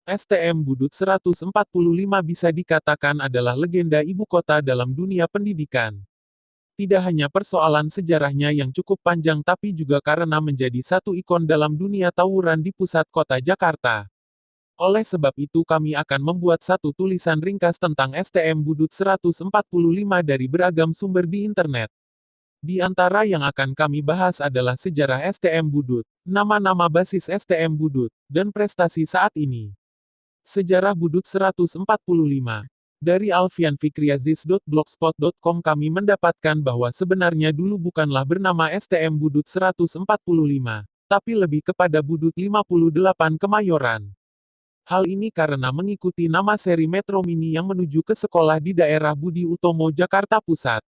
STM Budut 145 bisa dikatakan adalah legenda ibu kota dalam dunia pendidikan. Tidak hanya persoalan sejarahnya yang cukup panjang tapi juga karena menjadi satu ikon dalam dunia tawuran di pusat kota Jakarta. Oleh sebab itu kami akan membuat satu tulisan ringkas tentang STM Budut 145 dari beragam sumber di internet. Di antara yang akan kami bahas adalah sejarah STM Budut, nama-nama basis STM Budut, dan prestasi saat ini. Sejarah Budut 145. Dari alfianfikriazis.blogspot.com kami mendapatkan bahwa sebenarnya dulu bukanlah bernama STM Budut 145, tapi lebih kepada Budut 58 Kemayoran. Hal ini karena mengikuti nama seri Metro Mini yang menuju ke sekolah di daerah Budi Utomo, Jakarta Pusat.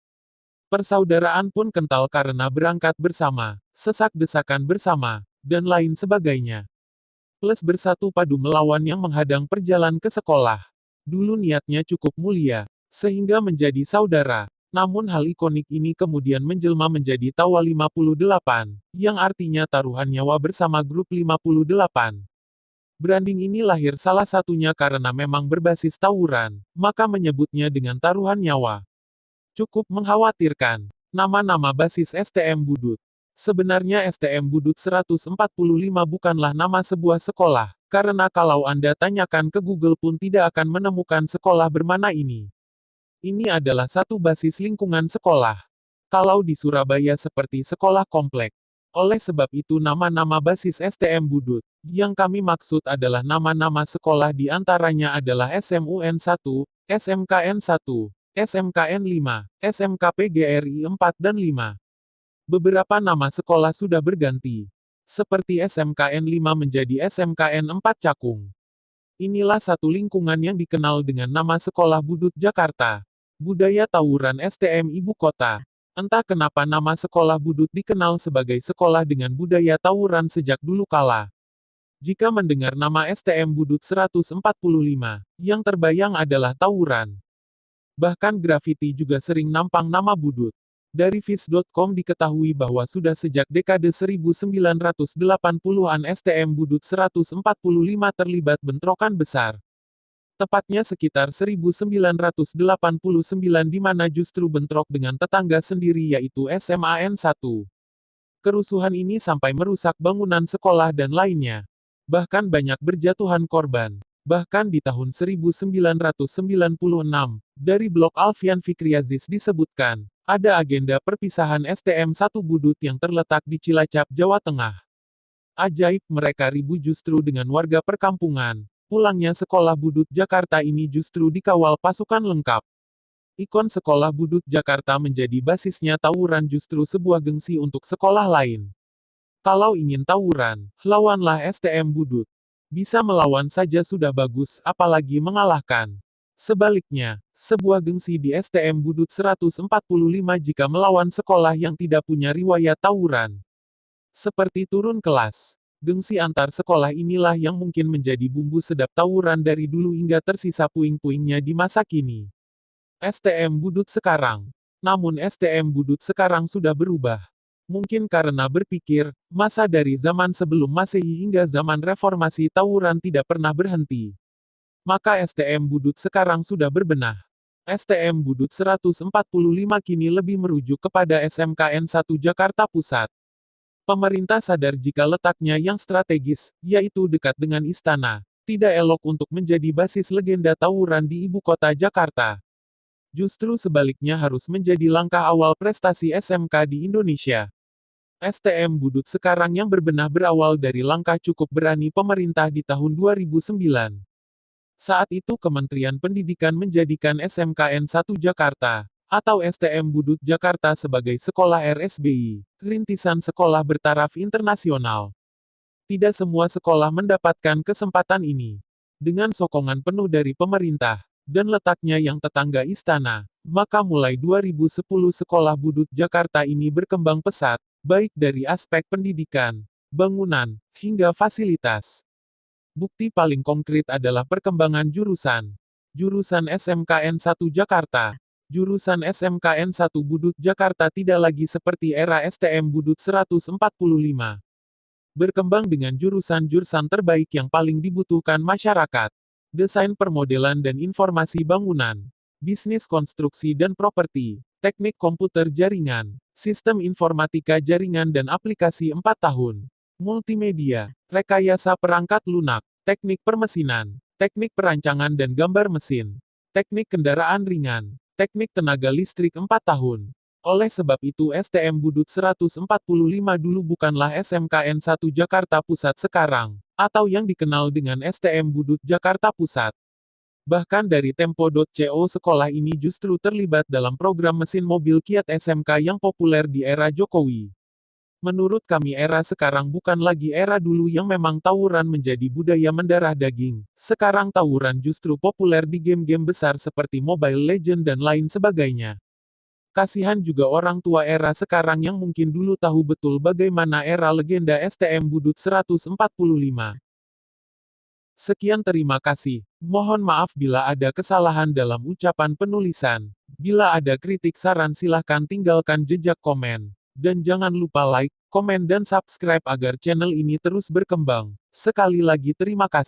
Persaudaraan pun kental karena berangkat bersama, sesak-desakan bersama, dan lain sebagainya. Plus bersatu padu melawan yang menghadang perjalanan ke sekolah. Dulu niatnya cukup mulia, sehingga menjadi saudara. Namun hal ikonik ini kemudian menjelma menjadi Tawa 58, yang artinya taruhan nyawa bersama grup 58. Branding ini lahir salah satunya karena memang berbasis tawuran, maka menyebutnya dengan taruhan nyawa. Cukup mengkhawatirkan. Nama-nama basis STM Budut. Sebenarnya STM Budut 145 bukanlah nama sebuah sekolah, karena kalau Anda tanyakan ke Google pun tidak akan menemukan sekolah bermana ini. Ini adalah satu basis lingkungan sekolah. Kalau di Surabaya seperti sekolah komplek. Oleh sebab itu nama-nama basis STM Budut, yang kami maksud adalah nama-nama sekolah di antaranya adalah SMUN 1, SMKN 1, SMKN 5, SMKPGRI 4 dan 5. Beberapa nama sekolah sudah berganti. Seperti SMKN 5 menjadi SMKN 4 Cakung. Inilah satu lingkungan yang dikenal dengan nama Sekolah Budut Jakarta. Budaya tawuran STM Ibu Kota. Entah kenapa nama sekolah Budut dikenal sebagai sekolah dengan budaya tawuran sejak dulu kala. Jika mendengar nama STM Budut 145, yang terbayang adalah tawuran. Bahkan grafiti juga sering nampang nama Budut. Dari viz.com diketahui bahwa sudah sejak dekade 1980-an STM Budut 145 terlibat bentrokan besar. Tepatnya sekitar 1989 di mana justru bentrok dengan tetangga sendiri yaitu SMAN 1. Kerusuhan ini sampai merusak bangunan sekolah dan lainnya. Bahkan banyak berjatuhan korban. Bahkan di tahun 1996, dari blog Alfian Fikriazis disebutkan, ada agenda perpisahan STM 1 Budut yang terletak di Cilacap, Jawa Tengah. Ajaib, mereka ribu justru dengan warga perkampungan. Pulangnya sekolah Budut Jakarta ini justru dikawal pasukan lengkap. Ikon sekolah Budut Jakarta menjadi basisnya tawuran justru sebuah gengsi untuk sekolah lain. Kalau ingin tawuran, lawanlah STM Budut. Bisa melawan saja sudah bagus, apalagi mengalahkan. Sebaliknya, sebuah gengsi di STM Budut 145 jika melawan sekolah yang tidak punya riwayat tawuran. Seperti turun kelas. Gengsi antar sekolah inilah yang mungkin menjadi bumbu sedap tawuran dari dulu hingga tersisa puing-puingnya di masa kini. STM Budut sekarang. Namun STM Budut sekarang sudah berubah. Mungkin karena berpikir, masa dari zaman sebelum Masehi hingga zaman reformasi tawuran tidak pernah berhenti. Maka STM Budut sekarang sudah berbenah. STM Budut 145 kini lebih merujuk kepada SMKN 1 Jakarta Pusat. Pemerintah sadar jika letaknya yang strategis, yaitu dekat dengan istana, tidak elok untuk menjadi basis legenda tawuran di ibu kota Jakarta. Justru sebaliknya harus menjadi langkah awal prestasi SMK di Indonesia. STM Budut sekarang yang berbenah berawal dari langkah cukup berani pemerintah di tahun 2009. Saat itu Kementerian Pendidikan menjadikan SMKN 1 Jakarta, atau STM Budut Jakarta sebagai sekolah RSBI, rintisan sekolah bertaraf internasional. Tidak semua sekolah mendapatkan kesempatan ini. Dengan sokongan penuh dari pemerintah, dan letaknya yang tetangga istana, maka mulai 2010 sekolah Budut Jakarta ini berkembang pesat, baik dari aspek pendidikan, bangunan, hingga fasilitas. Bukti paling konkret adalah perkembangan jurusan. Jurusan SMKN 1 Jakarta. Jurusan SMKN 1 Budut Jakarta tidak lagi seperti era STM Budut 145. Berkembang dengan jurusan-jurusan terbaik yang paling dibutuhkan masyarakat. Desain permodelan dan informasi bangunan. Bisnis konstruksi dan properti. Teknik komputer jaringan. Sistem informatika jaringan dan aplikasi 4 tahun. Multimedia. Rekayasa perangkat lunak. Teknik permesinan. Teknik perancangan dan gambar mesin. Teknik kendaraan ringan. Teknik tenaga listrik 4 tahun. Oleh sebab itu STM Budut 145 dulu bukanlah SMKN 1 Jakarta Pusat sekarang, atau yang dikenal dengan STM Budut Jakarta Pusat. Bahkan dari Tempo.co sekolah ini justru terlibat dalam program mesin mobil Kiat SMK yang populer di era Jokowi. Menurut kami era sekarang bukan lagi era dulu yang memang tawuran menjadi budaya mendarah daging. Sekarang tawuran justru populer di game-game besar seperti Mobile Legends dan lain sebagainya. Kasihan juga orang tua era sekarang yang mungkin dulu tahu betul bagaimana era legenda STM Budut 145. Sekian terima kasih. Mohon maaf bila ada kesalahan dalam ucapan penulisan. Bila ada kritik saran silahkan tinggalkan jejak komen. Dan jangan lupa like, komen dan subscribe agar channel ini terus berkembang. Sekali lagi terima kasih.